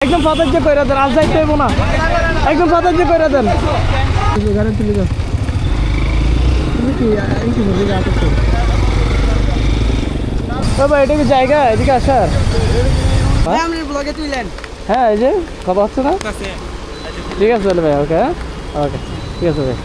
একদম ফাদার যে কইরা দেন, আজ যাইতে হইব না, একদম ফাদার যে কইরা দেন। গাড়ি তুলে যাও, তুমি কি এইটি বলে যাচ্ছো? বাবা এটা কি জায়গা এদিকে আসার? ভাই আপনি ব্লগে তুইলেন? হ্যাঁ এই যে কথা হচ্ছে না, ঠিক আছে চলে ভাই। ওকে ওকে ঠিক আছে ভাই।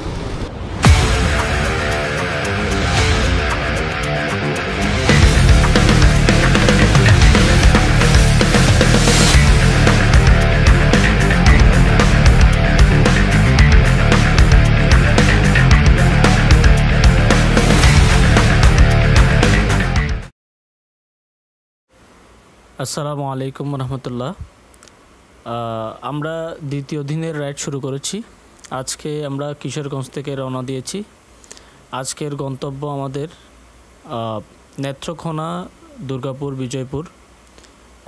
আসসালামু আলাইকুম রহমতুল্লাহ। আমরা দ্বিতীয় দিনের রাইড শুরু করেছি। আজকে আমরা কিশোরগঞ্জ থেকে রওনা দিয়েছি। আজকের গন্তব্য আমাদের নেত্রকোনা, দুর্গাপুর, বিজয়পুর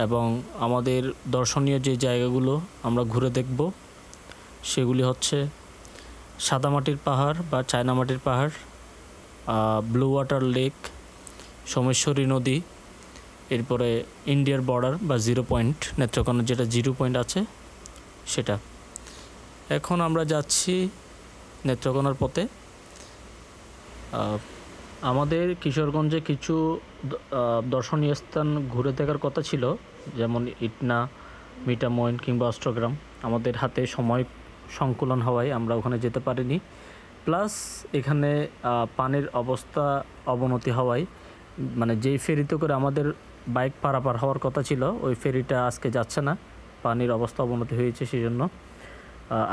এবং আমাদের দর্শনীয় যে জায়গাগুলো আমরা ঘুরে দেখব সেগুলি হচ্ছে সাদামাটির পাহাড় বা চায়নামাটির পাহাড়, ব্লু ওয়াটার লেক, সোমেশ্বরী নদী, এরপরে ইন্ডিয়ার বর্ডার বা জিরো পয়েন্ট, নেত্রকোনার যেটা জিরো পয়েন্ট আছে সেটা। এখন আমরা যাচ্ছি নেত্রকোনার পথে। আমাদের কিশোরগঞ্জে কিছু দর্শনীয় স্থান ঘুরে দেখার কথা ছিল, যেমন ইটনা, মিঠামইন কিংবা অষ্টগ্রাম। আমাদের হাতে সময় সংকুলন হওয়ায় আমরা ওখানে যেতে পারিনি। প্লাস এখানে পানির অবস্থা অবনতি হওয়ায়, মানে যেই ফেরিতে করে আমাদের বাইক পারাপার হওয়ার কথা ছিল ওই ফেরিটা আজকে যাচ্ছে না, পানির অবস্থা অবনতি হয়েছে সেজন্য।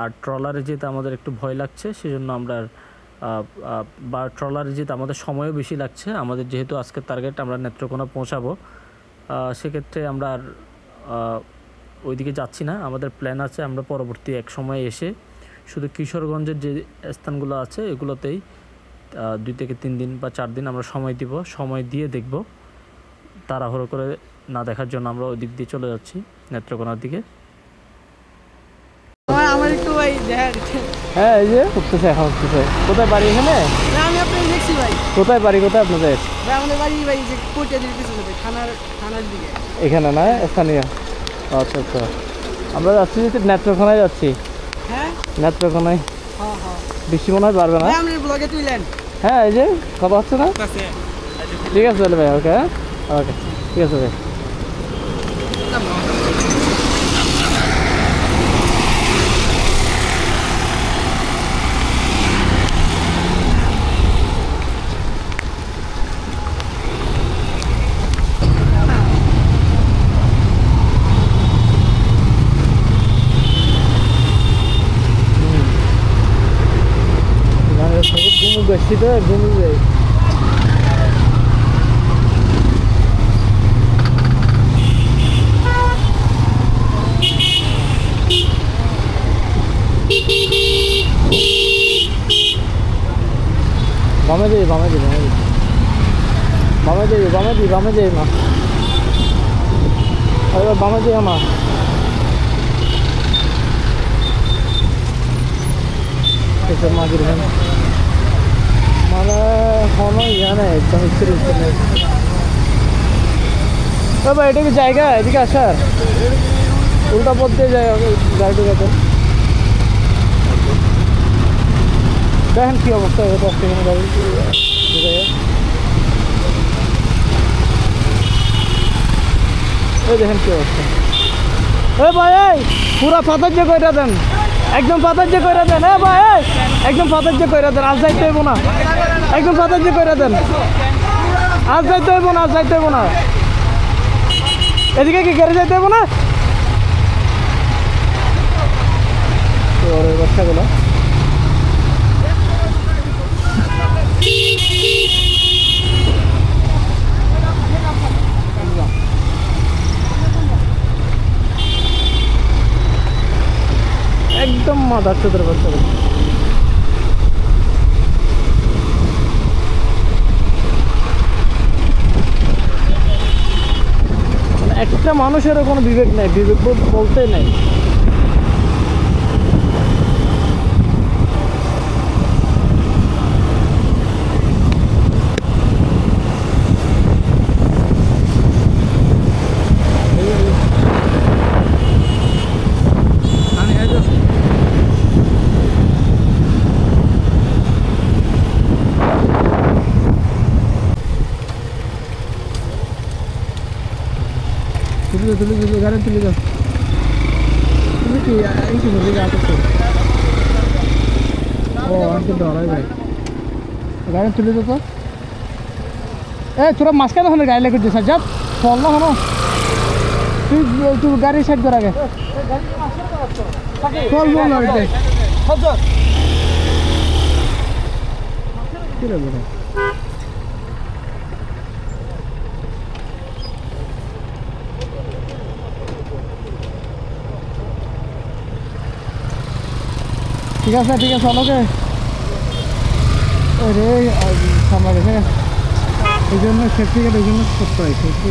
আর ট্রলারে যেতে আমাদের একটু ভয় লাগছে, সেজন্য আমরা বা ট্রলারে যেতে আমাদের সময়ও বেশি লাগছে। আমাদের যেহেতু আজকের টার্গেট আমরা নেত্রকোনা পৌঁছাবো, সেক্ষেত্রে আমরা আর ওইদিকে যাচ্ছি না। আমাদের প্ল্যান আছে আমরা পরবর্তী এক সময় এসে শুধু কিশোরগঞ্জের যে স্থানগুলো আছে এগুলোতেই 2 থেকে 3 দিন বা 4 দিন আমরা সময় দিব। সময় দিয়ে দেখব, তাড়াহুড়ো করে না দেখার জন্য আমরা ওই দিক দিয়ে চলে যাচ্ছি নেত্রকোনার দিকে। আমার একটু ভাই দেখা। হ্যাঁ এই যে উঠতেছে, এখন উঠতেছে। কোথায় বাড়ি এখানে? আমি আপনাকে দেখছি ভাই। কোথায় বাড়ি, কোথায় আপনাদের? ভাই আমাদের বাড়ি ভাই যে কোটিয়া দিকে পিছনে ভাই, থানার দিকে। এখানে না স্থানীয়? আচ্ছা আচ্ছা, আমরা যাচ্ছি নেত্রকোনায় যাচ্ছি। হ্যাঁ নেত্রকোনায়। হ্যাঁ হ্যাঁ, বেশি মনে হয় পারবে না। ভাই আপনি ব্লগে তুইলেন? হ্যাঁ এই যে কথা হচ্ছে না, ঠিক আছে চলে ভাই। ওকে ওকে ঠিক আছে ভাই। বেশি তো ঘুমে যাই। বামে যাই, বামে যাই, বামে যাই, বামে যাই, বামে যাই, বামে যাই না, এবার বামে যাই না। এসব মাগির ভ্যান মানে কোনো ইয়া নেই, একদম এক্সপিরিয়েন্স নেই। বাবা এটা কি জায়গা এদিকে আসার? উল্টা পথ দিয়ে যায় গাড়ি ঢুকাতে। দেখেন কি অবস্থা হয়ে যাচ্ছে এখানে গাড়ি ঢুকে। এই দেখেন কি অবস্থা। এ ভাই পুরা ফাদার যে কইরা দেন, একদম ফাদার যে কইরা দেন। এ ভাই একদম ফাদার যে কইরা দেন, আজ যাইতে হইব না, একদম ফাদার যে কইরা দেন, আজ যাইতে হইব না, আজ যাইতে হইব না। এদিকে কি গাড়ি যাইতে হইব না? বাচ্চাগুলো একদম মাথার চোখের বাচ্চাগুলো। একটা মানুষেরও কোনো বিবেক নেই, বিবেক বলতে নেই। তুলে দিল, গাড়ি তুলে দাও। তুমি কি এই কি বলবি যা করছো? ও আঙ্কেল ডরাই ভাই, গাড়ি তুলে দাও তো। এ তোরা মাঝখানে ওখানে গাড়ি লেগে দিস, যা চল না হলো। তুই তুই গাড়ি সাইড কর আগে, চল বল না ওইটাই কি রে বলে। ঠিক আছে ঠিক আছে, ওকে ওই রে সামলা গেছে, এই জন্য সেফটি গার্ড ওই জন্য করতে হয়। সেফটি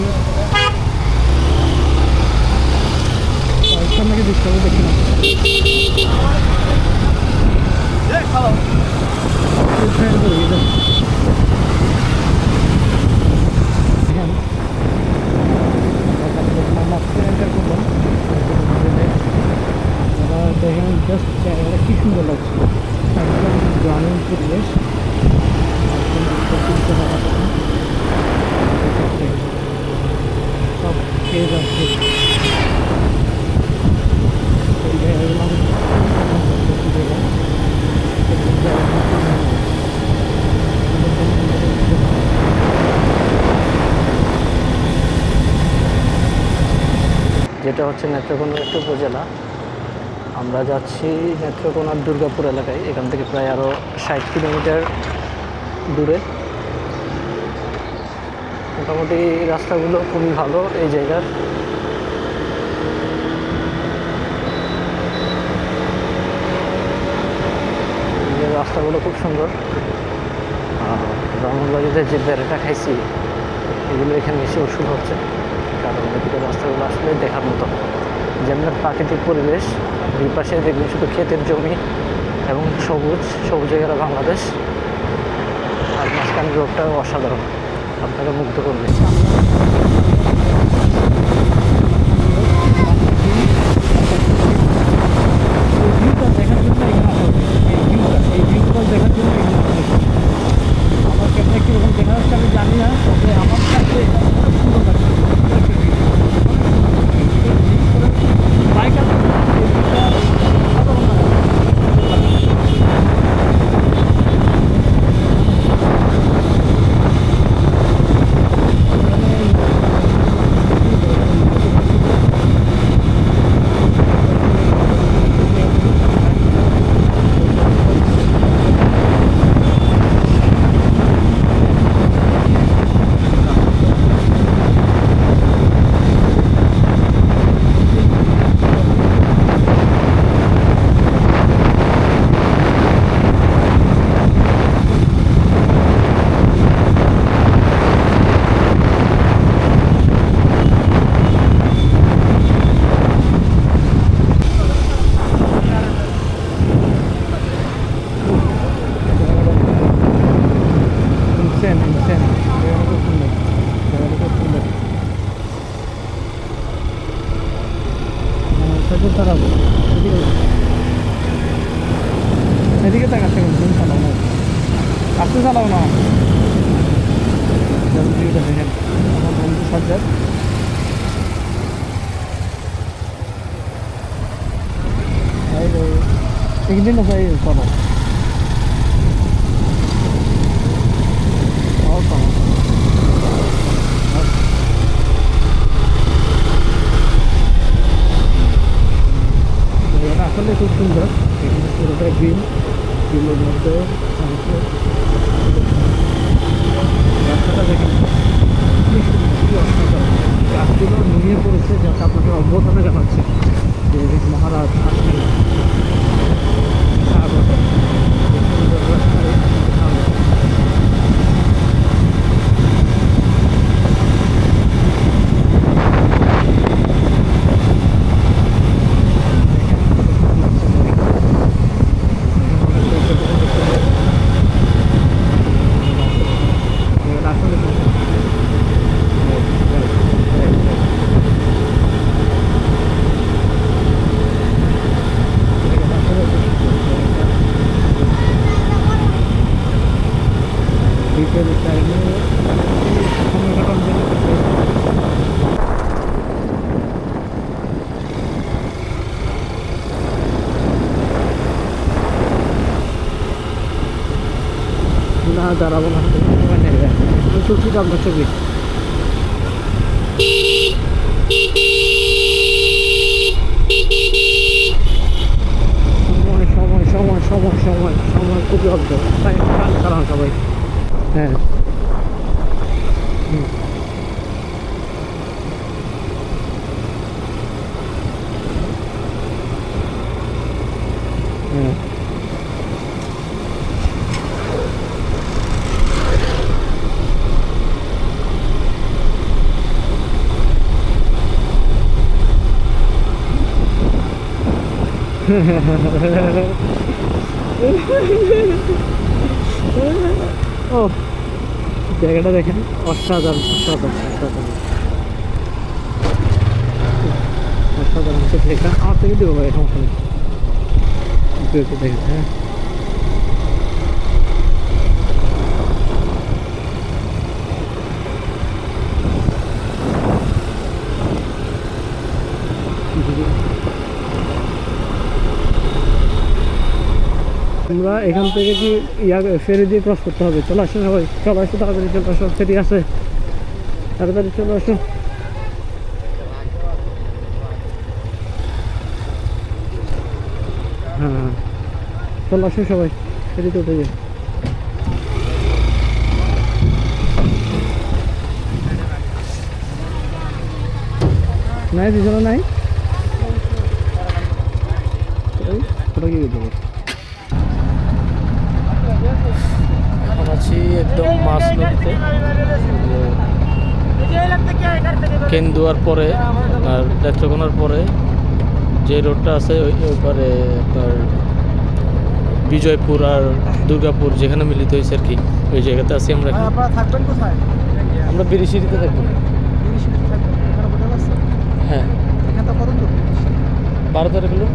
সামনে দিতে হবে, দেখি না দেখেন জাস্ট জায়গাটা কি সুন্দর লাগছে, একদম গ্রামীণ পরিবেশ। সব খেয়ে যাচ্ছে যেটা হচ্ছে নেত্রকোনার একটা উপজেলা। আমরা যাচ্ছি নেত্রকোনার দুর্গাপুর এলাকায়, এখান থেকে প্রায় আরও 60 কিলোমিটার দূরে। মোটামুটি রাস্তাগুলো খুবই ভালো এই জায়গার। রাস্তাগুলো খুব সুন্দর। ব্রাহ্মণবাড়িতে যে বেড়াটা খাইছি এগুলো এখানে এসে ওষুধ হচ্ছে, কারণ এদিকে রাস্তাগুলো আসলে দেখার মতো। যেমন প্রাকৃতিক পরিবেশ, দুই পাশে দেখবেন শুধু ক্ষেতের জমি এবং সবুজ সবুজের বাংলাদেশ, আর মাঝখানে রোডটাও অসাধারণ, আপনাকে মুগ্ধ করবে। আমার কেমন কীরকম দেখা যাচ্ছে আমি জানি না, তবে আমার কাছে অনেক সুন্দর লাগছে। বাইক আছে এদিকে তাকাচ্ছে, তুমি চালাও না, আস্তে চালাও না। দেখেন আমার বন্ধু সাজ্জাদ, একদিন ভাই চলো আসলে খুব সুন্দর। এখানে পুরোটা গ্রিন, গ্রিনের মধ্যে রাস্তাটা দেখেন কি অসাধারণ, গাছগুলো নুয়ে পড়েছে, যাতে আপনাকে অভ্যর্থনা জানাচ্ছে যে মহারাজ আসছেন। দাঁড়াবো না, সময় নেই ভাই। আমি তুলছি তো আপনার ছবি। সময় সময় সময় সময় সময় সময় খুবই অল্প, তাই কারণ সবাই। হ্যাঁ হ্যাঁ ও জায়গাটা দেখেন, অসাধারণ অসাধারণ অসাধারণ অসাধারণ। দেখেন আমার থেকে দেবো ভাই, সমস্যা নেই। দেখেন হ্যাঁ আমরা এখান থেকে কি ফেরি দিয়ে ক্রস করতে হবে? চলে আসুন সবাই, চলে আসো তাড়াতাড়ি, চলে আসো, ফেরি আছে, তাড়াতাড়ি চলে আসুন। হ্যাঁ চলে আসুন সবাই, ফেরিতে উঠে যাই। নাই পিছনে নাই, ওটা কি দেবো? এখন আছি একদম মাছ নদীতে, কেন্দুয়ার পরে আর নেত্রকোনার পরে যে রোডটা আছে ওই পারে আপনার বিজয়পুর আর দুর্গাপুর যেখানে মিলিত হয়েছে আর কি, ওই জায়গাতে আছি আমরা। থাকবেন কোথায়? আমরা বিরিশিরিতে থাকবো। হ্যাঁ 12-13 কিলো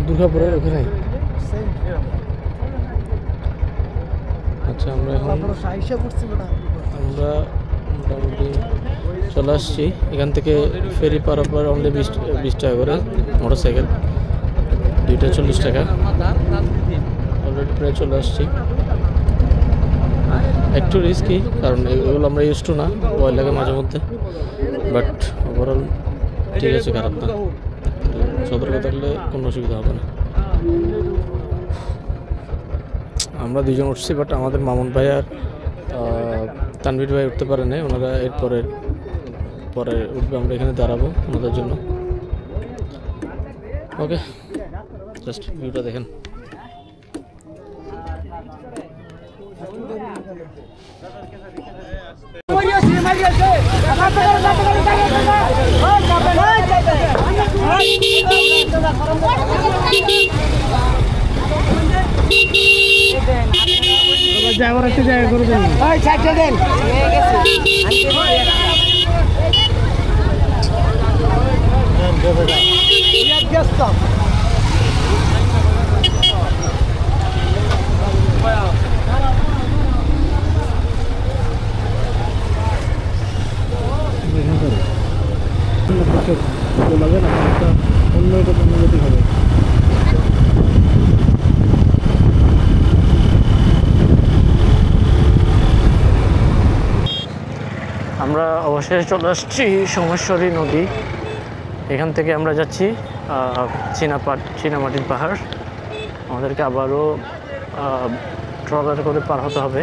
দুর্গাপুরের ওখানে। আচ্ছা আমরা এখন আমরা মোটামুটি চলে আসছি। এখান থেকে ফেরি পারাপার অনলি 20 টাকা করে, মোটর সাইকেল 2টা 40 টাকা। অলরেডি প্রায় চলে আসছি। একটু রিস্কি, কারণ এগুলো আমরা ইউজ টু না, ভয় লাগে মাঝে মধ্যে, বাট ওভারঅল ঠিক আছে, খারাপ না। সতর্ক থাকলে কোনো অসুবিধা হবে না। আমরা দুজন উঠছি, বাট আমাদের মামুন ভাই আর তানভীর ভাই উঠতে পারে নাই, ওনারা এরপরে উঠবে। আমরা এখানে দাঁড়াবো ওনাদের জন্য। ওকে, জাস্ট ভিউটা দেখেন। ড্রাইভার একটা জায়গা করে দেন, দেন অন্য একটা অনুভূতি হবে। আমরা অবশেষে চলে আসছি সোমেশ্বরী নদী। এখান থেকে আমরা যাচ্ছি চীনামাটির পাহাড়। আমাদেরকে আবারও ট্রলার করে পার হতে হবে,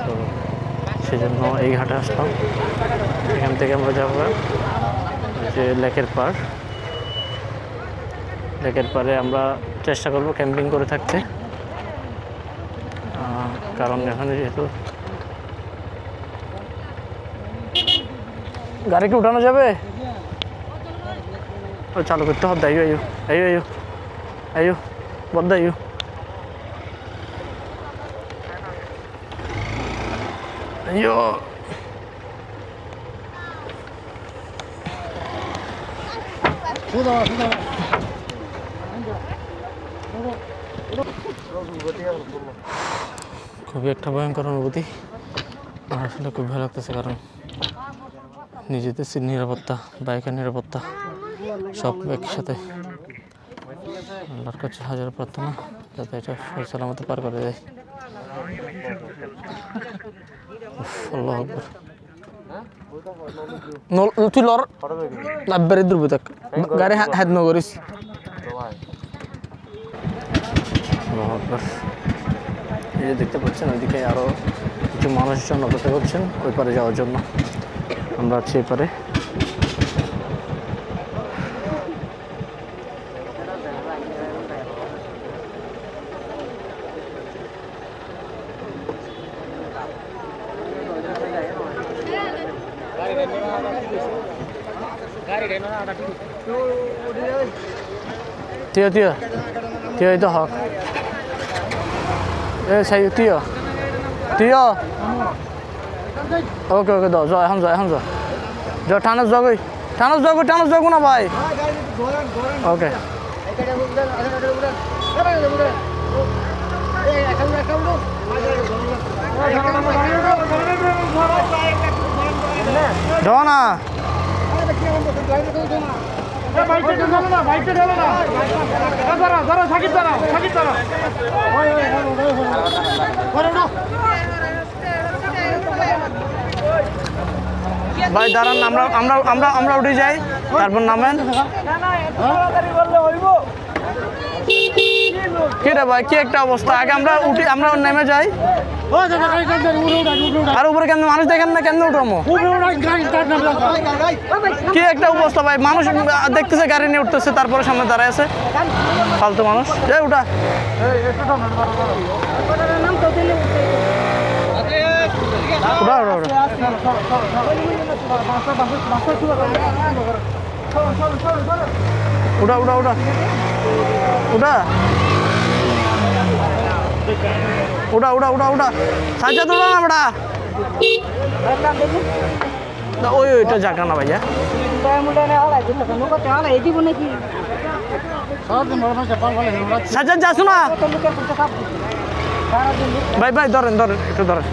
তো সেজন্য এই ঘাটে আসলাম। এখান থেকে আমরা যাবো যে লেকের পাড়ে আমরা চেষ্টা করব ক্যাম্পিং করে থাকতে, কারণ এখানে যেহেতু গাড়ি কি উঠানো যাবে, ও চালু করতে হবে। আইও আইও আইও আইও আইও বদ্ধ আইও। আইও খুবই একটা ভয়ঙ্কর অনুভূতি। আমার আসলে খুব ভালো লাগতেছে, কারণ নিজেদের নিরাপত্তা, বাইকের নিরাপত্তা সব একসাথে। আল্লাহর কাছে হাজার প্রার্থনা। যাতে এটা সহি সালামতে পার করে দেয়। আল্লাহু আকবার। তুই লর নাব্বারে দূর বইতাক গাড়ি হাত নগরিস। আল্লাহু আকবার। এই যে দেখতে পাচ্ছেন ওইদিকে আরও কিছু মানুষজন অপেক্ষা করছেন ওই পারে যাওয়ার জন্য। আমরা আছি এই পারে। Tio itu hak. Saya Tio. Oke dah, Hamzah. Jo Thanos jago na bhai. Oke. Dona. ভাই দাঁড়ান, আমরা উঠে যাই, তারপর নামেন। কি রে ভাই, কি একটা অবস্থা! আগে আমরা উঠি, আমরা নেমে যাই। আর উপরে কেন মানুষ দেখেন না, কেন উঠবো? কি একটা অবস্থা ভাই, মানুষ দেখতেছে গাড়ি নিয়ে উঠতেছে, তারপরে সামনে দাঁড়ায় আছে ফালতু মানুষ। যাই উঠা, উঠা সাজা তোলা না বেটা। ওইটা জায়গা না ভাইয়া, সাজা যাচ্ছ না ভাই ধরেন একটু ধরেন।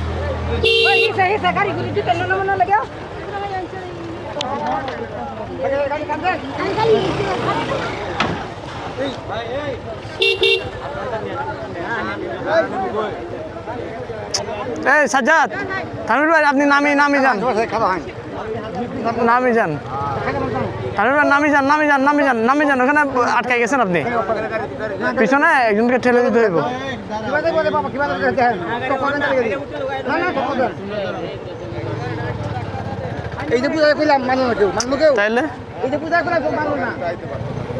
এই সাজ্জাদ, তামির ভাই আপনি নামি যান, তামির ভাই নামি যান, ওখানে আটকাই গেছেন আপনি। পিছনে একজনকে ঠেলে দিতে হইব। এই যে পূজা করলাম মানবো কেউ তাইলে এই যে পূজা করলাম মানবো না।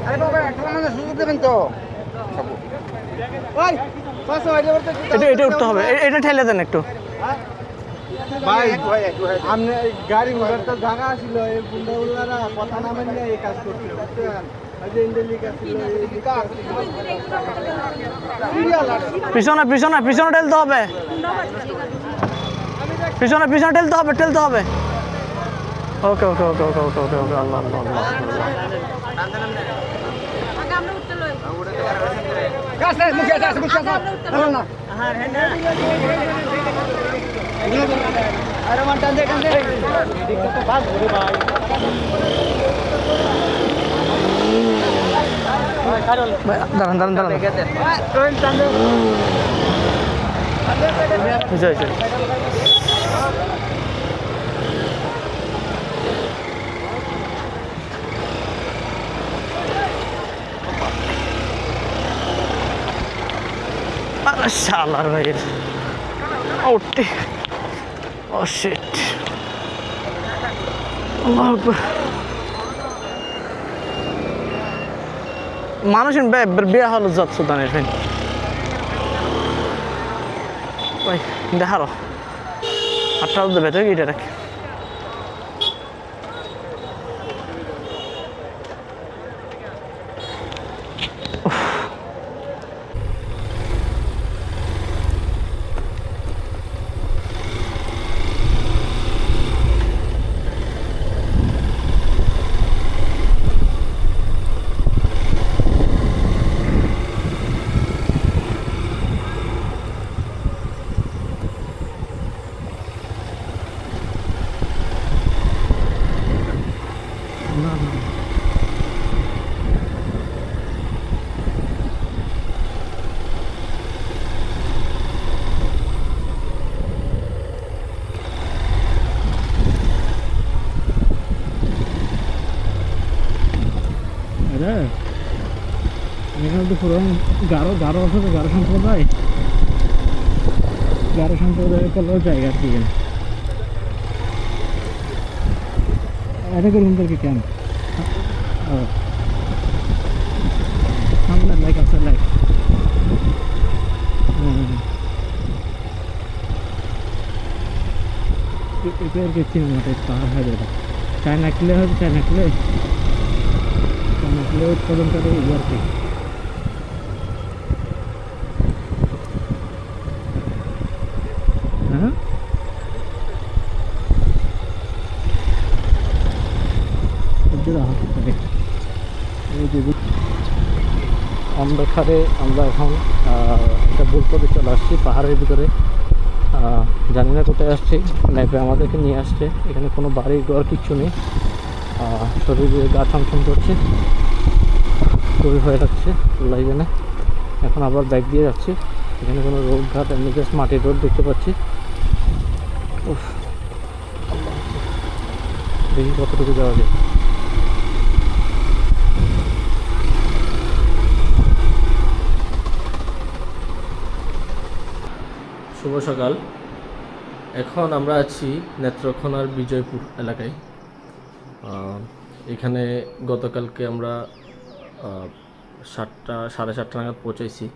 আরে বাবা একটা মানুষ সুযোগ দেবেন তো। ওই এটা উঠতে হবে, এটা ঠেলে দেন একটু। ভাই আপনি গাড়ি ঘোড়ার তো জায়গা ছিল, এই গুন্ডাগুলারা কথা না মানলে এই কাজ করতে বুঝছেন। পিছনে ঠেলতে হবে, পিছনে ঠেলতে হবে। ওকে আল্লাহ। দাঁড়ান শালার ভাইয়ের ওটি। ও শিট, আল্লাহু আকবার। মানুষের বিয়া হলো যাচ্ছ দানের ভাই, ওই দেখারো 8টা অব্দি ভেতরে গিয়ে রাখে। এখানে তো পুরো গারো আছে তো, গারো সম্প্রদায় করলেও জায়গা আর কি। এটা করুন তোর কি ক্যাম্প সামনে লাইক আছে লাইক এটা চিনি না, পাহাড় হয় এটা চায়না ক্লে হয়তো, চায়না ক্লে উৎপাদন করে আর কি। হ্যাঁ আমরা এখন একটা বুলপথে চলে আসছি পাহাড়ের ভিতরে। জানি না কোথায় আসছি, ম্যাপে আমাদেরকে নিয়ে আসছে। এখানে কোনো বাড়ি ঘর কিচ্ছু নেই, শরীরে গা ছমছম করছে, খুবই ভয় লাগছে লাইভেনে। এখন আবার ব্যাগ দিয়ে যাচ্ছি। এখানে কোনো রোড ঘাট এমনি জাস্ট মাটির রোড দেখতে পাচ্ছি। দেখি কতটুকু যাওয়া যায়। শুভ সকাল। এখন আমরা আছি নেত্রকোনার বিজয়পুর এলাকায়। এখানে গতকালকে আমরা 7:30 নাগাদ পৌঁছাইছি।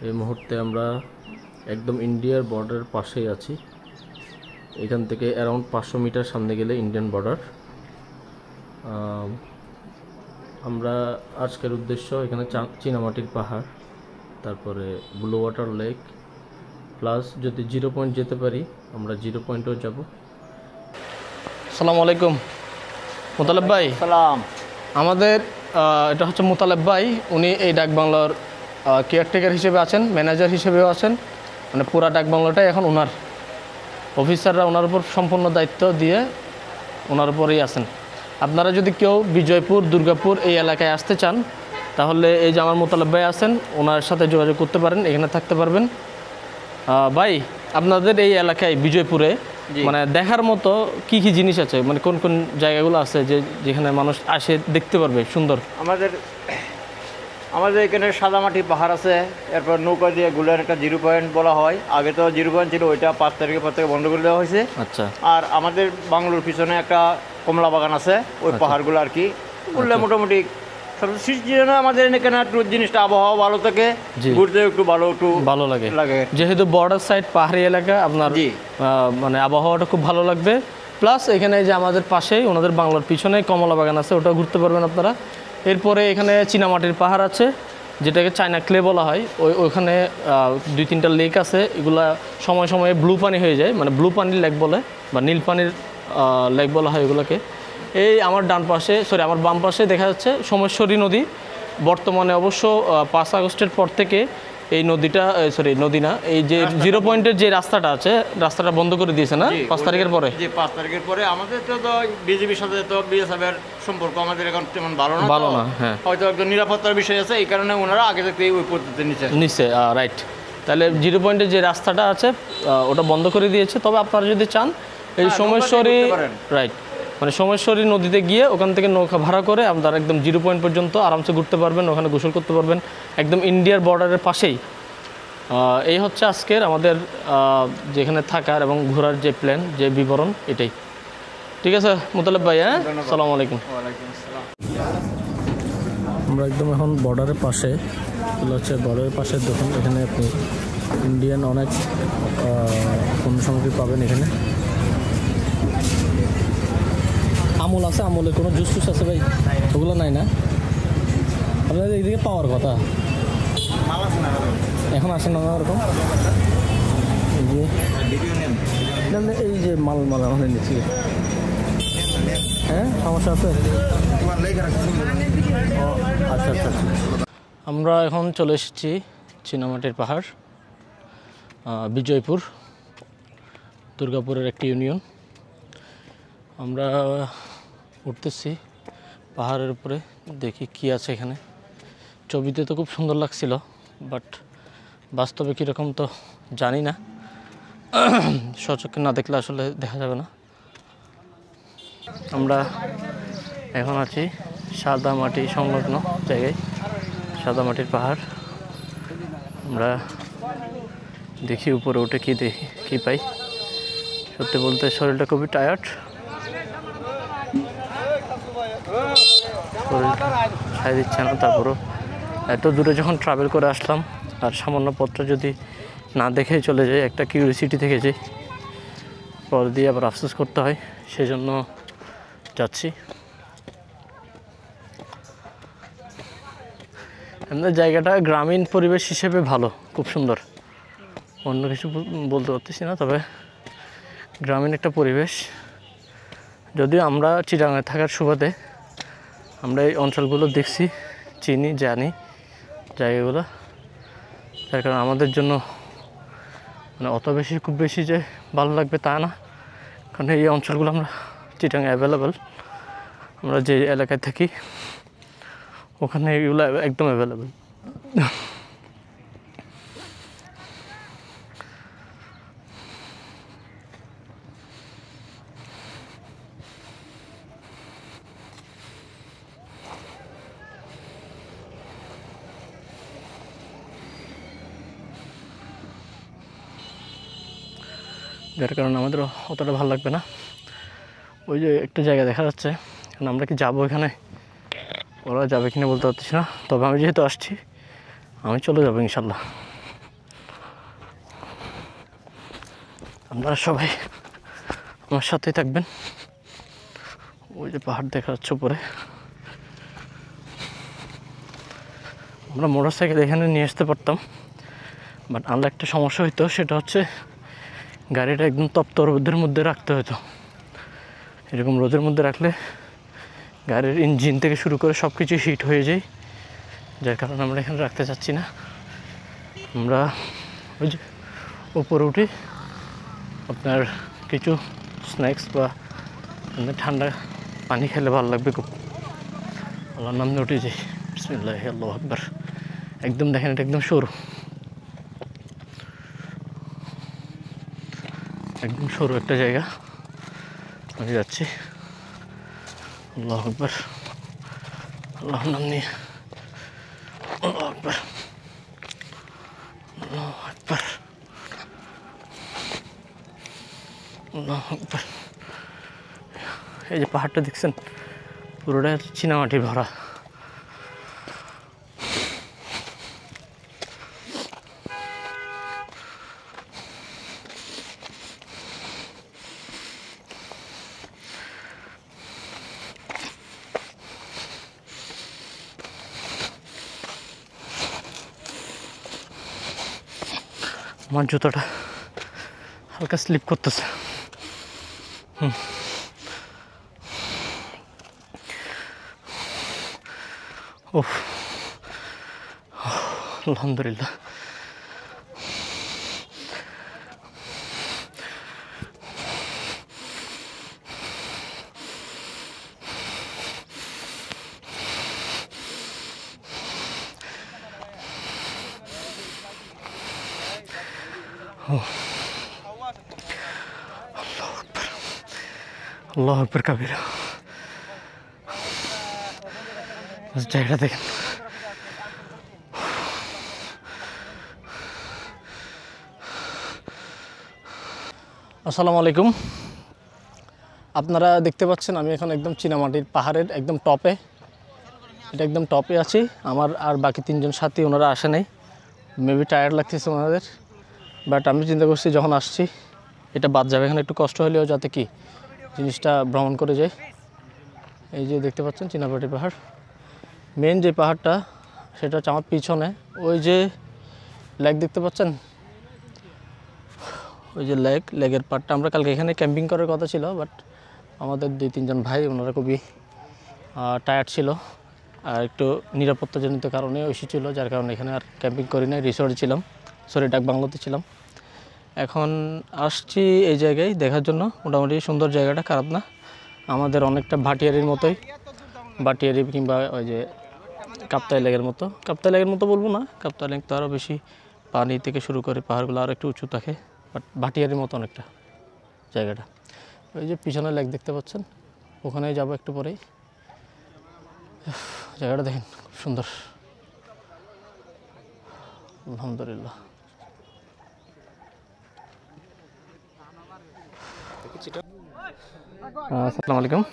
এই মুহূর্তে আমরা একদম ইন্ডিয়ার বর্ডার পাশেই আছি। এখান থেকে অ্যারাউন্ড 500 মিটার সামনে গেলে ইন্ডিয়ান বর্ডার। আমরা আজকের উদ্দেশ্য এখানে চীনামাটির পাহাড়, তারপরে ব্লু ওয়াটার লেক, প্লাস যদি 0 পয়েন্ট যেতে পারি আমরা 0 পয়েন্টেও যাব। আসসালামু আলাইকুম মোতালেব ভাই। সালাম। আমাদের এটা হচ্ছে মোতালেব ভাই, উনি এই ডাকবাংলার কেয়ারটেকার হিসেবে আছেন, ম্যানেজার হিসেবেও আছেন। মানে পুরা ডাকবাংলাটাই এখন ওনার, অফিসাররা ওনার উপর সম্পূর্ণ দায়িত্ব দিয়ে ওনার উপরেই আছেন। আপনারা যদি কেউ বিজয়পুর, দুর্গাপুর এই এলাকায় আসতে চান তাহলে এই যে আমার মোতালেব ভাই আছেন, ওনার সাথে যোগাযোগ করতে পারেন, এখানে থাকতে পারবেন। ভাই আপনাদের এই এলাকায় বিজয়পুরে মানে দেখার মতো কি কি জিনিস আছে, মানে কোন কোন জায়গাগুলো আছে যেখানে মানুষ আসে দেখতে পারবে সুন্দর? আমাদের এখানে সাদামাটি পাহাড় আছে, এরপর নৌকা দিয়ে গুলার একটা 0 পয়েন্ট বলা হয়। আগে তো 0 পয়েন্ট ছিল, ওইটা 5 তারিখের পর থেকে বন্ধ করে দেওয়া হয়েছে। আচ্ছা। আর আমাদের বাংলোর পিছনে একটা কমলা বাগান আছে, ওই পাহাড়গুলো আর কি বললে মোটামুটি সবচেয়ে আমাদের এখানে একটু জিনিসটা আবহাওয়া ভালো থাকে, ঘুরতে একটু ভালো লাগে। যেহেতু বর্ডার সাইড পাহাড়ি এলাকা, আপনার মানে আবহাওয়াটা খুব ভালো লাগবে। প্লাস এখানে যে আমাদের পাশেই ওনাদের বাংলার পিছনে কমলা বাগান আছে, ওটাও ঘুরতে পারবেন আপনারা। এরপরে এখানে চীনামাটির পাহাড় আছে, যেটাকে চায়না ক্লে বলা হয়। ওইখানে 2-3টা লেক আছে, এগুলা সময় সময়ে ব্লু পানি হয়ে যায়, মানে ব্লু পানির লেক বলে বা নীল পানির লেক বলা হয় এগুলোকে। এই আমার আমার বাম পাশে দেখা যাচ্ছে সোমেশ্বরী নদী। বর্তমানে অবশ্য 5 আগস্টের পর থেকে এই নদীটা নদী না, এই যে 0 পয়েন্টের যে রাস্তাটা আছে, রাস্তাটা বন্ধ করে দিয়েছে না 5 তারিখের পরে। 5 তারিখের পরে আমাদের তো বিজেপির সাথে তো বিএসএফের সম্পর্ক আমাদের এখন তেমন ভালো না। হ্যাঁ, হয়তো একজন নিরাপত্তার বিষয় আছে, এই কারণে ওনারা আগে থেকে ওই পদ্ধতি নিচ্ছে। রাইট। তাহলে 0 পয়েন্টের যে রাস্তাটা আছে ওটা বন্ধ করে দিয়েছে। তবে আপনারা যদি চান এই সোমেশ্বরী, রাইট, মানে সোমেশ্বরী নদীতে গিয়ে ওখান থেকে নৌকা ভাড়া করে আপনারা একদম 0 পয়েন্ট পর্যন্ত আরামসে ঘুরতে পারবেন, ওখানে গোসল করতে পারবেন, একদম ইন্ডিয়ার বর্ডারের পাশেই। এই হচ্ছে আজকের আমাদের যেখানে থাকার এবং ঘোরার যে প্ল্যান, যে বিবরণ, এটাই। ঠিক আছে মোতালেব ভাই, হ্যাঁ, আসসালামু আলাইকুম। আমরা একদম এখন বর্ডারের পাশে, হচ্ছে বর্ডারের পাশে দেখুন, এখানে আপনি ইন্ডিয়ান অনেক পণ্য সামগ্রী পাবেন। এখানে আমুল আছে, আমুলের কোনো জুস টুস আছে ভাই? ওগুলো নাই না আপনাদের এইদিকে পাওয়ার কথা, এখন আসে না ওরকম। এই যে মাল আমাদের নিচ্ছি, হ্যাঁ সমস্যা আছে। আচ্ছা আচ্ছা। আমরা এখন চলে এসেছি চীনামাটির পাহাড়, বিজয়পুর, দুর্গাপুরের একটি ইউনিয়ন। আমরা উঠতেছি পাহাড়ের উপরে, দেখি কি আছে এখানে। ছবিতে তো খুব সুন্দর লাগছিল, বাট বাস্তবে কীরকম তো জানি না, স্বচক্ষে না দেখলে আসলে দেখা যাবে না। আমরা এখন আছি সাদা মাটি সংলগ্ন জায়গায়, সাদা মাটির পাহাড়। আমরা দেখি উপরে উঠে কি পাই। সত্যি বলতে শরীরটা খুবই টায়ার্ড, শরীর সায় দিচ্ছে না। তারপরও এত দূরে যখন ট্রাভেল করে আসলাম আর সামান্য পথটা যদি না দেখেই চলে যাই, একটা কিউরিসিটি থেকে যাই, পরে দিয়ে আবার আফসোস করতে হয়, সেজন্য যাচ্ছি। আমাদের জায়গাটা গ্রামীণ পরিবেশ হিসেবে ভালো, খুব সুন্দর, অন্য কিছু বলতে পারতেছি না। তবে গ্রামীণ একটা পরিবেশ, যদিও আমরা চিটাগাঙে থাকার সুবাদে আমরা এই অঞ্চলগুলো দেখছি, চিনি, জানি জায়গাগুলো, যার কারণে আমাদের জন্য মানে অত বেশি খুব বেশি যে ভালো লাগবে তা না, কারণ এই অঞ্চলগুলো আমরা চিটাগাঙে অ্যাভেলেবেল। আমরা যে এলাকায় থাকি ওখানে এগুলো একদম অ্যাভেলেবেল। যার কারণে আমাদের অতটা ভালো লাগবে না। ওই যে একটা জায়গা দেখা যাচ্ছে, কারণ আমরা কি যাবো এখানে, ওরা যাবে কিনা বলতে পারতেছি না। তবে আমি যেহেতু আসছি আমি চলে যাবো ইনশাল্লাহ। আপনারা সবাই আমার সাথেই থাকবেন। ওই যে পাহাড় দেখা যাচ্ছে উপরে, আমরা মোটর সাইকেল এখানে নিয়ে আসতে পারতাম, বাট আমরা একটা সমস্যা হইতো, সেটা হচ্ছে গাড়িটা একদম তপ্ত রোদের মধ্যে রাখতে হতো। এরকম রোদের মধ্যে রাখলে গাড়ির ইঞ্জিন থেকে শুরু করে সব কিছু হিট হয়ে যায়, যার কারণে আমরা এখানে রাখতে চাচ্ছি না। আমরা ওই যে উপরে উঠি, আপনার কিছু স্ন্যাক্স বা ঠান্ডা পানি খেলে ভালো লাগবে খুব। আল্লাহর নাম নিয়ে উঠে যাই, বিসমিল্লাহ আল্লাহু আকবার। একদম দেখেন এটা একদম সরু, একদম সরু একটা জায়গা। আমি যাচ্ছি, আল্লাহু আকবার, আল্লাহর নাম নিয়ে, আল্লাহু আকবার, আল্লাহু আকবার, আল্লাহু আকবার। এই যে পাহাড়টা দেখছেন, পুরোটা চীনামাটি ভরা। আমার জুতোটা হালকা স্লিপ করতেছে। ওহ, আলহামদুলিল্লাহ। আল্লাহু আকবার কাবীরা। জায়গাটা দেখেন, আসসালামু আলাইকুম। আপনারা দেখতে পাচ্ছেন আমি এখন একদম চীনামাটির পাহাড়ের একদম টপে, এটা একদম টপে আছি। আমার আর বাকি তিনজন সাথী, ওনারা আসে নাই, মেবি টায়ার্ড লাগতেছে ওনাদের। বাট আমি চিন্তা করছি যখন আসছি এটা বাদ যাবে, এখানে একটু কষ্ট হলেও যাতে কি জিনিসটা ভ্রমণ করে যায়। এই যে দেখতে পাচ্ছেন চীনামাটির পাহাড়, মেন যে পাহাড়টা সেটা হচ্ছে আমার পিছনে। ওই যে লেক দেখতে পাচ্ছেন, ওই যে লেকের পাড়টা, আমরা কালকে এখানে ক্যাম্পিং করার কথা ছিল, বাট আমাদের 2-3 ভাই ওনারা খুবই টায়ার্ড ছিল আর একটু নিরাপত্তাজনিত কারণে এসেছিল, যার কারণে এখানে আর ক্যাম্পিং করি নাই, রিসোর্টে ছিলাম, ডাক বাংলোতে ছিলাম। এখন আসছি এই জায়গায় দেখার জন্য। মোটামুটি সুন্দর জায়গাটা, খারাপ না। আমাদের অনেকটা ভাটিয়ারির মতোই, ভাটিয়ারি কিংবা ওই যে কাপ্তাই লেকের মতো। কাপ্তাই লেকের মতো বলবো না, কাপ্তাই লেক তো আরও বেশি পানি থেকে শুরু করে পাহাড়গুলো আরও একটু উঁচু থাকে, বাট ভাটিয়ারির মতো অনেকটা জায়গাটা। ওই যে পিছনে লেক দেখতে পাচ্ছেন, ওখানে যাব একটু পরেই। জায়গাটা দেখেন খুব সুন্দর, আলহামদুলিল্লাহ। আসসালামু আলাইকুম।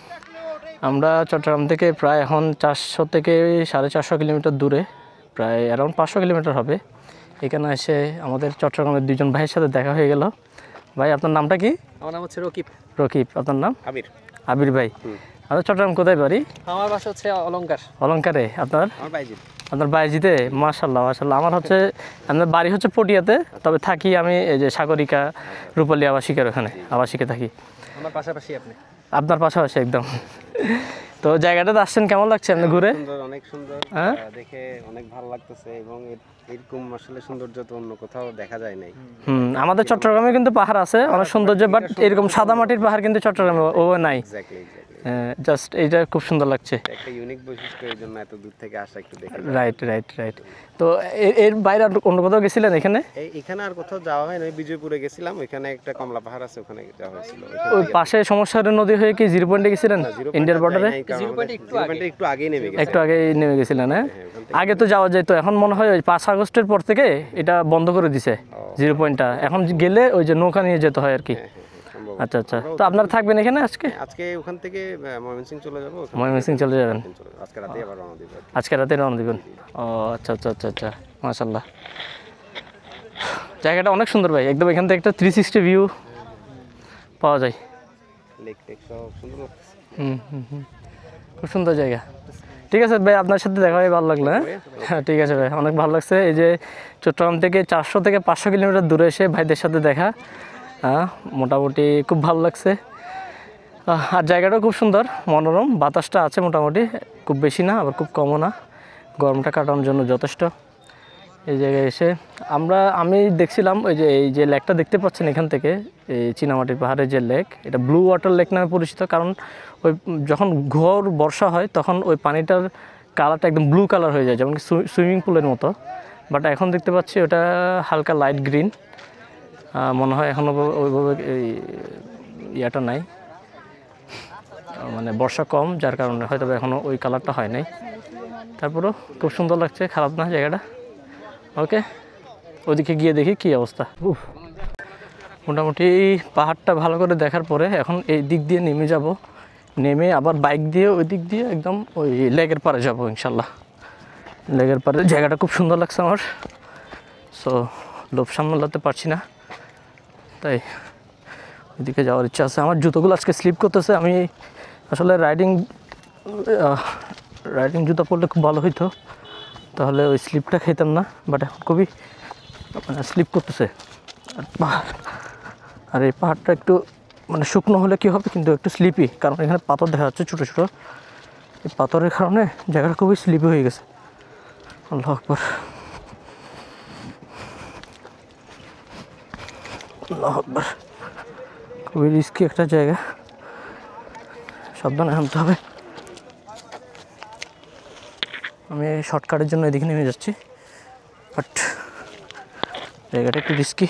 আমরা চট্টগ্রাম থেকে প্রায় এখন 400 থেকে 450 কিলোমিটার দূরে, প্রায় অ্যারাউন্ড 500 কিলোমিটার হবে। এখানে এসে আমাদের চট্টগ্রামের দুজন ভাইয়ের সাথে দেখা হয়ে গেল। ভাই আপনার নামটা কি? আমার নাম হচ্ছে রকিব। রকিব। আপনার নাম? আবির। আবির ভাই। আপনার চট্টগ্রাম কোথায় বাড়ি? আমার বাসা হচ্ছে অলংকার। অলংকারে। আপনার? আমার বাইজিৎ। আপনার বাইজিতে? মাশাআল্লাহ মাশাআল্লাহ। আমার হচ্ছে, আপনার বাড়ি হচ্ছে পটিয়াতে, তবে থাকি আমি এই যে সাগরিকা রূপালী আবাসিকের ওখানে, আবাসিকে থাকি। আমার পাশাপাশি আপনি? আপনার পাশাপাশি একদম। তো জায়গাটাতে আসছেন, কেমন লাগছে আপনি ঘুরে? সুন্দর, অনেক সুন্দর, দেখে অনেক ভালো লাগতেছে এবং এরকম আসলে সৌন্দর্য তো অন্য কোথাও দেখা যায় নাই। আমাদের চট্টগ্রামে কিন্তু পাহাড় আছে অনেক সৌন্দর্য, বাট এরকম সাদা মাটির পাহাড় কিন্তু চট্টগ্রামে ও নাই। জাস্ট এইটা খুব সুন্দর লাগছে, একটা ইউনিক বৈশিষ্ট্য, এই জন্য এত দূর থেকে আসা একটু দেখে। Right right right. তো এর বাইরে অন্য কোথাও গেছিলেন? এখানে আর কোথাও যাওয়া হয় না, বিজয়পুরে গেছিলাম, ওইখানে একটা কমলা পাহাড় আছে, ওখানে যাওয়া হয়েছিল। ওই পাশে সমস্যার নদী হয়ে কি 0 পয়েন্টে গেছিলেন? ইন্ডিয়ার বর্ডারে একটু আগেই নেমে গেছি। একটু আগে নেমে গেছিলেন? হ্যাঁ, আগে তো যাওয়া যেত, এখন মনে হয় ওই 5 আগস্টের পর থেকে এটা বন্ধ করে দিছে 0 পয়েন্টটা। এখন গেলে ওই যে নৌকা নিয়ে যেতে হয় আর কি। আচ্ছা আচ্ছা। তো আপনারা থাকবেন এখানে আজকে? আজকে ওখান থেকে ময়মনসিংহ চলে যাব। ময়মনসিংহ চলে যাবেন? আজকে রাতে আবার রওনা দিব। আজকে রাতে রওনা দিবেন? ও আচ্ছা আচ্ছা আচ্ছা আচ্ছা, মাশাআল্লাহ। জায়গাটা অনেক সুন্দর ভাই, একদম এখান থেকে একটা 360 ভিউ পাওয়া যায়। লেক টেক সব সুন্দর লাগছে। খুব সুন্দর জায়গা। ঠিক আছে ভাই, আপনার সাথে দেখা হয়ে ভালো লাগলো। হ্যাঁ ঠিক আছে ভাই, অনেক ভালো লাগছে। এই যে চট্টগ্রাম থেকে 400 থেকে 500 কিলোমিটার দূরে এসে ভাইদের সাথে দেখা, মোটামুটি খুব ভালো লাগছে। আর জায়গাটাও খুব সুন্দর, মনোরম, বাতাসটা আছে মোটামুটি, খুব বেশি না আবার খুব কমও না, গরমটা কাটানোর জন্য যথেষ্ট। এই জায়গায় এসে আমি দেখছিলাম ওই যে এই যে লেকটা দেখতে পাচ্ছেন এখান থেকে, এই চীনামাটির পাহাড়ের যে লেক, এটা ব্লু ওয়াটার লেক নামে পরিচিত। কারণ ওই যখন ঘোর বর্ষা হয় তখন ওই পানিটার কালারটা একদম ব্লু কালার হয়ে যায়, যেমন সুইমিং পুলের মতো। বাট এখন দেখতে পাচ্ছি ওটা হালকা লাইট গ্রিন, মনে হয় এখনও ওইভাবে ইয়াটা নাই, মানে বর্ষা কম, যার কারণে হয়তো এখনও ওই কালারটা হয় নাই। তারপরেও খুব সুন্দর লাগছে, খারাপ না জায়গাটা। ওকে, ওদিকে গিয়ে দেখি কী অবস্থা। মোটামুটি পাহাড়টা ভালো করে দেখার পরে এখন এই দিক দিয়ে নেমে যাব, নেমে আবার বাইক দিয়ে ওই দিক দিয়ে একদম ওই লেকের পাড়ে যাব ইনশাল্লাহ। লেকের পাড়ে জায়গাটা খুব সুন্দর লাগছে আমার, সো লোভ সামলাতে পারছি না, তাই ওইদিকে যাওয়ার ইচ্ছা আছে। আমার জুতোগুলো আজকে স্লিপ করতেছে, আমি আসলে রাইডিং জুতো পরলে খুব ভালো হইতো, তাহলে ওই স্লিপটা খেতাম না, বাট এখন খুবই মানে স্লিপ করতেছে। আর এই পাহাড়টা একটু মানে শুকনো হলে কী হবে, কিন্তু একটু স্লিপি, কারণ এখানে পাথর দেখা যাচ্ছে ছোটো ছোটো, এই পাথরের কারণে জায়গাটা খুবই স্লিপি হয়ে গেছে। আল্লাহু আকবার, আল্লাহু আকবার। খুবই রিস্কি একটা জায়গা, সাবধানে নামতে হবে। আমি শর্টকাটের জন্য এদিকে নেমে যাচ্ছি, বাট জায়গাটা একটু রিস্কি।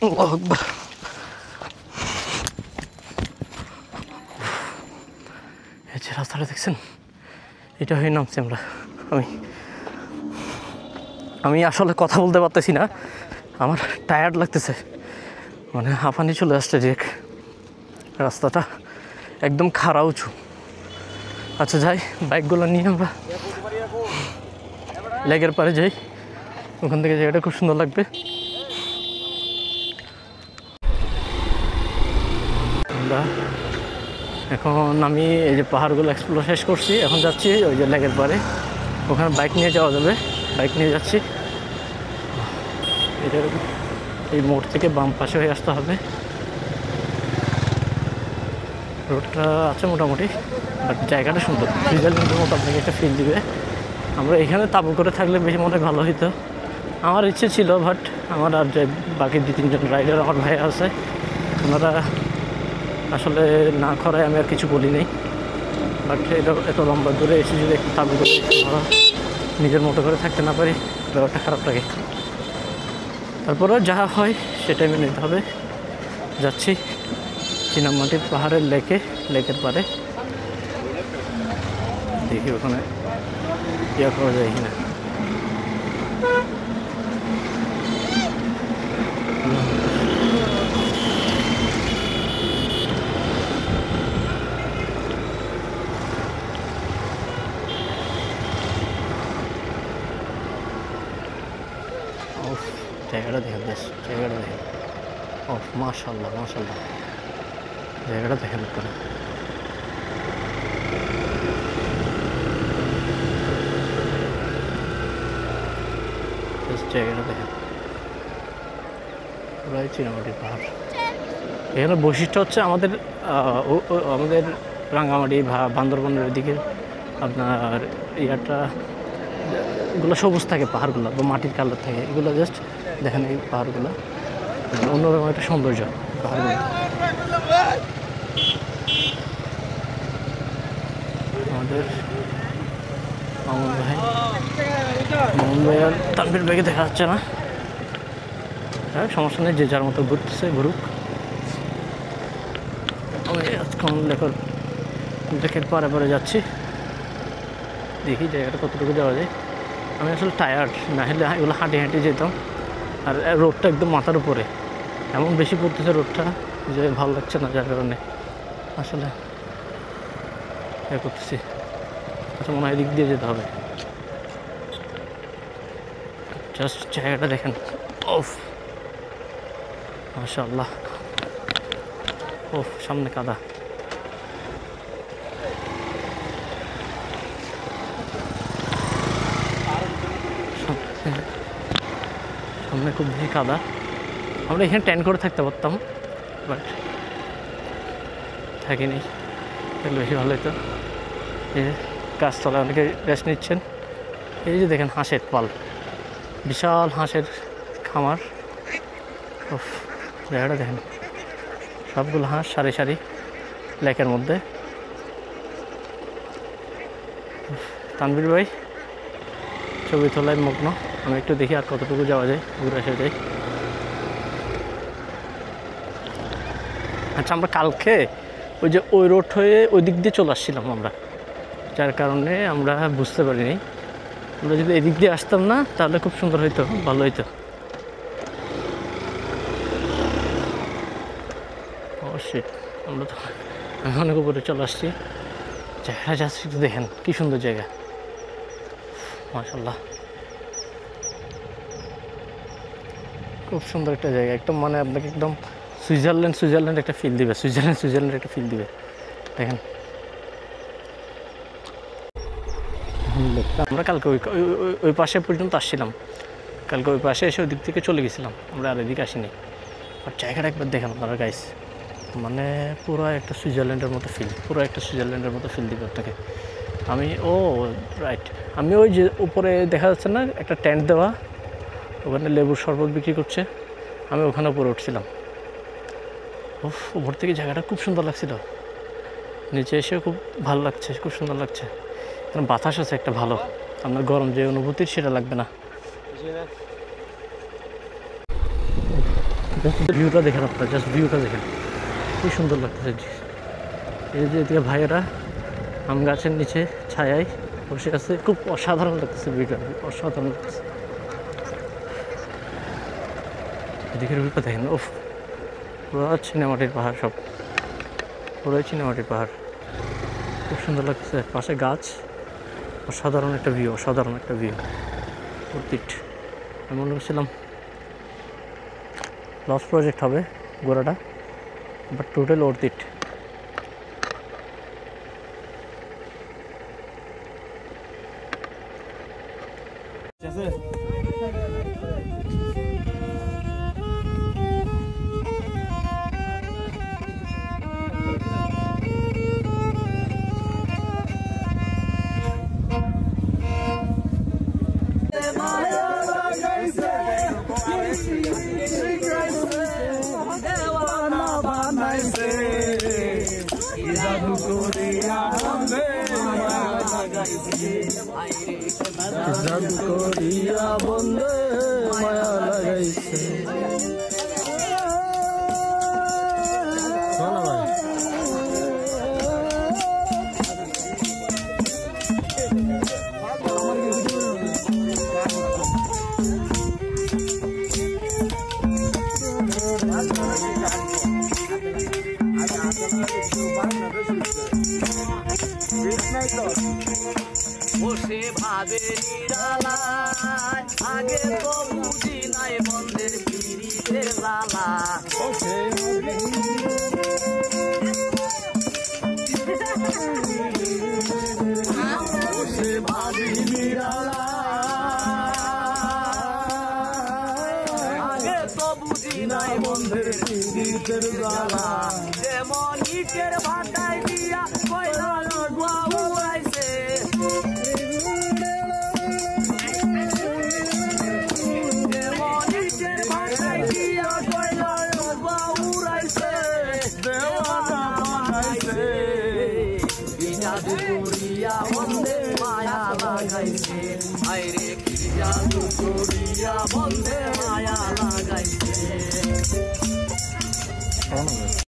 আল্লাহু আকবার। এই যে রাস্তাটা দেখছেন, এটা হয়ে নামছি আমরা। আমি আসলে কথা বলতে পারতেছি না, আমার টায়ার্ড লাগতেছে, মানে হাঁপানি চলে আসছে ডিরেক্ট। রাস্তাটা একদম খাড়া উঁচু। আচ্ছা যাই, বাইকগুলো নিয়ে আমরা লেকের পাড়ে যাই, ওখান থেকে জায়গাটা খুব সুন্দর লাগবে। আমরা এখন এই যে পাহাড়গুলো এক্সপ্লোর শেষ করছি, এখন যাচ্ছি ওই যে লেকের পাড়ে, ওখানে বাইক নিয়ে যাওয়া যাবে, বাইক নিয়ে যাচ্ছি। এই মোড় থেকে বাম পাশে হয়ে আসতে হবে, রোডটা আছে মোটামুটি, বাট জায়গাটা সুন্দর, সুইজারল্যান্ডের মতো আপনাকে একটা ফিল দিবে। আমরা এখানে তাঁবু করে থাকলে বেশি মনে ভালো হইতো, আমার ইচ্ছে ছিল, বাট আমার আর যে বাকি 2-3 জন রাইডার আমার ভাই আছে, ওনারা আসলে না করায় আমি আর কিছু বলি নাই। বাট এটা এত লম্বা দূরে এসে যদি একটু তাঁবু করে নিজের মতো করে থাকতে না পারি, ব্যাপারটা খারাপ লাগে। তারপরেও যা হয় সেটাই মেনে নিতে হবে। যাচ্ছি চীনামাটির পাহাড়ের লেকের পারে, দেখি ওখানে ইয়া করা যায় কিনা। জায়গাটা দেখেন, জায়গাটা দেখেন। ও মাশাআল্লাহ মাশাআল্লাহ, জায়গাটা দেখেন করে। জায়গাটা দেখেন, পুরাই চীনামাটির পাহাড়। এখানে বৈশিষ্ট্য হচ্ছে আমাদের রাঙ্গামাটি বান্দরবনের ওইদিকে আপনার ইয়াটা এগুলো সবুজ থাকে, পাহাড়গুলো বা মাটির কালার থাকে, এগুলো জাস্ট দেখেন এই পাহাড়গুলো অন্যরকম একটা সৌন্দর্য পাহাড়গুলো। আমাদের মামুন ভাই আর তানভীর ভাইকে দেখা যাচ্ছে না, হ্যাঁ সমস্যা নেই, যে যার মতো ঘুরতেছে ঘুরুক। আমি আজকাল লেকের পারে পারে যাচ্ছি, দেখি জায়গাটা কতটুকু যাওয়া যায়। আমি আসলে টায়ার্ড, না হলে এগুলো হাঁটি হাঁটি যেতাম। আর রোডটা একদম মাথার উপরে, এমন বেশি পড়তেছে রোডটা যে ভালো লাগছে না, যার কারণে আসলে ইয়ে করতেছি। আচ্ছা মনে হয় এদিক দিয়ে যেতে হবে। জাস্ট জায়গাটা দেখেন, ওফ মাশাআল্লাহ, ওফ সামনে কাদা। সামনে খুব বেশি কাদা। আমরা এখানে টেন্ট করে থাকতে পারতাম, বাট থাকিনি, তাহলে বেশি ভালো হতো। এই যে গাছতলায় অনেকে রেস্ট নিচ্ছেন। এই যে দেখেন হাঁসের পাল, বিশাল হাঁসের খামার। জায়গাটা দেখেন, সবগুলো হাঁস সারি সারি লেকের মধ্যে। তানভীর ভাই ছবি তোলায় মগ্ন, আমি একটু দেখি আর কতটুকু যাওয়া যায়, ঘুরে আসা যায়। আচ্ছা আমরা কালকে ওই যে ওই রোড হয়ে ওই দিক দিয়ে চলে আসছিলাম আমরা, যার কারণে আমরা বুঝতে পারিনি। আমরা যদি এদিক দিয়ে আসতাম না তাহলে খুব সুন্দর হইতো, ভালো হইতো। অবশ্যই আমরা তো অনেক উপরে চলে আসছি। জায়গাটা যাচ্ছি একটু দেখেন, কি সুন্দর জায়গা, মাশাআল্লাহ খুব সুন্দর একটা জায়গা। একদম মানে আপনাকে একদম সুইজারল্যান্ড একটা ফিল দিবে, সুইজারল্যান্ড একটা ফিল দিবে। দেখেন আমরা কালকে ওই পাশে পর্যন্ত আসছিলাম, কালকে ওই পাশে এসে ওই দিক থেকে চলে গেছিলাম, আমরা আর এদিকে আসিনি। আর জায়গাটা একবার দেখেন আপনারা গাইস, মানে পুরো একটা সুইজারল্যান্ডের মতো ফিল দিবে আপনাকে। আমি রাইট, আমি ওই যে উপরে দেখা যাচ্ছে না একটা টেন্ট দেওয়া, ওখানে লেবুর শরবত বিক্রি করছে, আমি ওখানে উপরে উঠছিলাম। উপর থেকে জায়গাটা খুব সুন্দর লাগছিল, নিচে এসেও খুব ভালো লাগছে, খুব সুন্দর লাগছে। কারণ বাতাস আছে একটা ভালো, আপনার গরম যে অনুভূতির সেটা লাগবে না। ভিউটা দেখেন আপনার, জাস্ট ভিউটা দেখেন, খুব সুন্দর লাগতেছে। এই যে এদিকে ভাইয়েরা আম গাছের নিচে ছায়ায় বসে আছে, খুব অসাধারণ লাগতেছে ভিউটা, অসাধারণ লাগতেছে। এদিকে ভিউটা দেখেন, পুরো চীনামাটির পাহাড়, সব পুরোই চীনামাটির পাহাড়, খুব সুন্দর লাগতেছে। পাশে গাছ, অসাধারণ একটা ভিউ অর্থিট। আমি মনে করছিলাম লস প্রজেক্ট হবে গোড়াটা, বাট টোটাল অর্থিট। জাদু করিয়া বন্ধে মায়া লাগাইছে। বসে ভাবে নিরালায় আগে তো বুঝি নাই বন্ধের পিড়িতের জ্বালা। বসে ভাবি নিরালায় আগে তো বুঝি নাই বন্ধের পিড়িতের জ্বালা। যেমন ইটের ভাটায় দিয়া কয়লা ধোয়া উড়াইছে, যেমন ইটের ভাটায় দিয়া কয়লা ধোয়া উড়াইছে, দেওয়ানা বানাইছে। জাদু করিয়া বন্ধে মায়া লাগাইছে, আইরে কি জাদু করিয়া বন্ধে